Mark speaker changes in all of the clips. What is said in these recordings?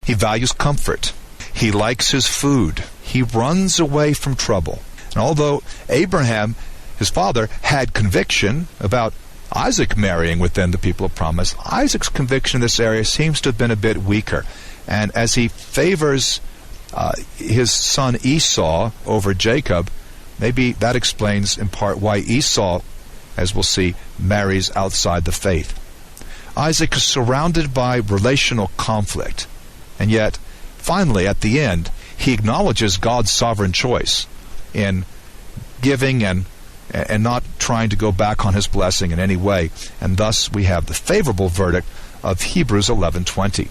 Speaker 1: He values comfort. He likes his food. He runs away from trouble. And although Abraham, his father, had conviction about Isaac marrying within the people of promise, Isaac's conviction in this area seems to have been a bit weaker. And as he favors his son Esau over Jacob, maybe that explains in part why Esau, as we'll see, marries outside the faith. Isaac is surrounded by relational conflict, and yet, finally, at the end, he acknowledges God's sovereign choice in giving and not trying to go back on his blessing in any way. And thus we have the favorable verdict of Hebrews 11:20.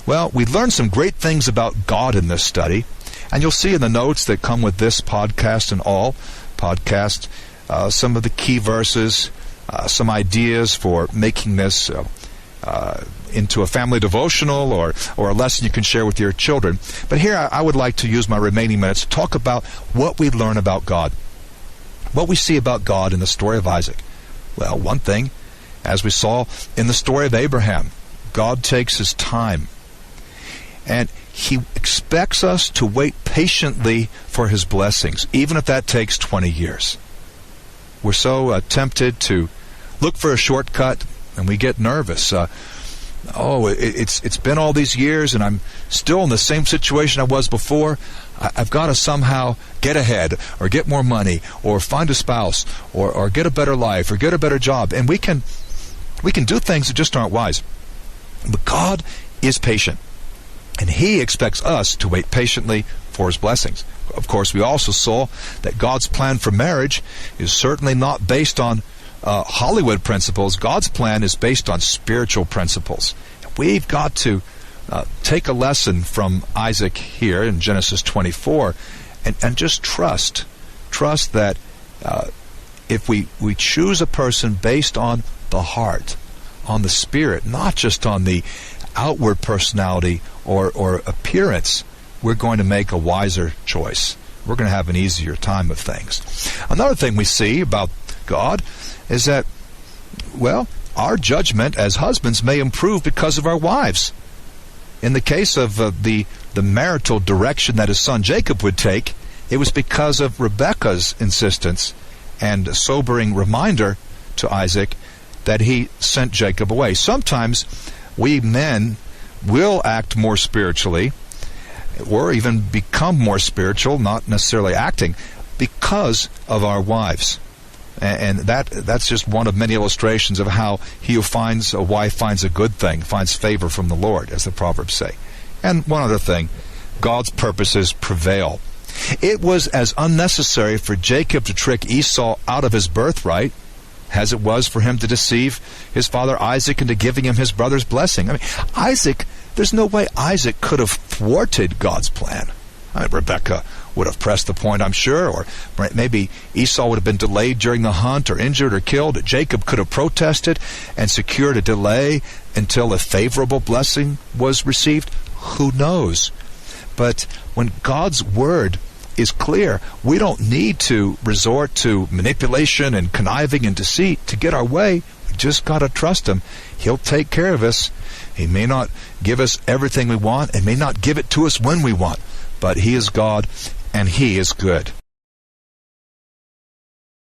Speaker 1: Well, we learned some great things about God in this study, and you'll see in the notes that come with this podcast and all podcasts some of the key verses, some ideas for making this into a family devotional or a lesson you can share with your children. But here I would like to use my remaining minutes to talk about what we learn about God. What we see about God in the story of Isaac. Well, one thing, as we saw in the story of Abraham, God takes his time. And he expects us to wait patiently for his blessings, even if that takes 20 years. We're so tempted to look for a shortcut, and we get nervous. It's been all these years, and I'm still in the same situation I was before. I've got to somehow get ahead, or get more money, or find a spouse, or get a better life, or get a better job. And we can do things that just aren't wise. But God is patient, and he expects us to wait patiently for his blessings. Of course, we also saw that God's plan for marriage is certainly not based on Hollywood principles. God's plan is based on spiritual principles. We've got to take a lesson from Isaac here in Genesis 24 and just trust that if we choose a person based on the heart, on the spirit, not just on the outward personality or appearance, we're going to make a wiser choice. We're going to have an easier time of things. Another thing we see about God is that, well, our judgment as husbands may improve because of our wives. In the case of the marital direction that his son Jacob would take, it was because of Rebekah's insistence and sobering reminder to Isaac that he sent Jacob away. Sometimes we men will act more spiritually, or even become more spiritual, not necessarily acting, because of our wives. And that's just one of many illustrations of how he who finds a wife finds a good thing, finds favor from the Lord, as the Proverbs say. And one other thing, God's purposes prevail. It was as unnecessary for Jacob to trick Esau out of his birthright as it was for him to deceive his father Isaac into giving him his brother's blessing. I mean, Isaac, there's no way Isaac could have thwarted God's plan. I mean, Rebekah would have pressed the point, I'm sure, or maybe Esau would have been delayed during the hunt or injured or killed. Jacob could have protested and secured a delay until a favorable blessing was received. Who knows? But when God's word is clear, we don't need to resort to manipulation and conniving and deceit to get our way. We just got to trust him. He'll take care of us. He may not give us everything we want and may not give it to us when we want, but he is God and he is good.